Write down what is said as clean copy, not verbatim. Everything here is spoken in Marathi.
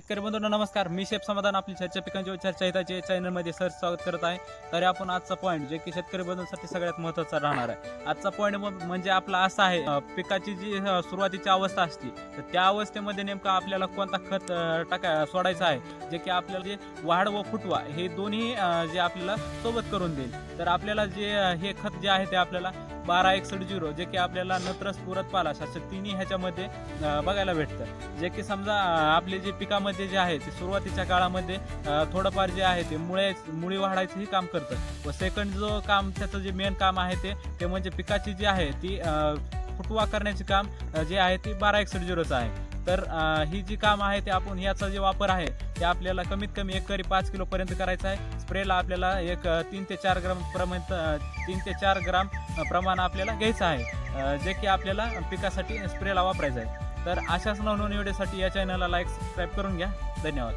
शेतकरी बंधूंनो नमस्कार. मी शेफ समाधान आपली चर्चा पिकांची चर्चा हिताचे चॅनलमध्ये सर स्वागत करत आहे. तर आपण आजचा पॉईंट जे की शेतकरी बंधूंसाठी सगळ्यात महत्त्वाचा राहणार आहे. आजचा पॉईंट म्हणजे आपला असा आहे, पिकाची जी सुरुवातीची अवस्था असते तर त्या अवस्थेमध्ये नेमका आपल्याला कोणता खत सोडायचा आहे, जे की आपल्याला जे वाढ व फुटवा हे दोन्ही जे आपल्याला सोबत करून देईल. तर आपल्याला जे हे खत जे आहे ते आपल्याला 12-61-0 जे की आपल्याला नत्रस पुरत पालाश असे तिन्ही ह्याच्यामध्ये बघायला भेटतं. जे की समजा आपले जे पिकामध्ये जे आहे ते सुरुवातीच्या काळामध्ये थोडंफार जे आहे ते मुळी वाढायचंही काम करतं व सेकंड जो काम त्याचं जे मेन काम आहे ते म्हणजे पिकाची जी आहे ती फुटवा करण्याचे काम जे आहे ते 12-61-0चं आहे. तर ही जी काम आहे ते आपण याचा जे वापर आहे ते आपल्याला कमीत कमी एकरी 5 किलो पर्यंत करायचा आहे. स्प्रेला आपल्याला एक 3 ते 4 ग्राम प्रमाण आपल्याला घ्यायचं आहे, जे की आपल्याला पिकासाठी स्प्रेला वापरायचं आहे. तर अशाच नवनवीन व्हिडिओसाठी या चॅनलला लाईक सबस्क्राईब करून घ्या. धन्यवाद.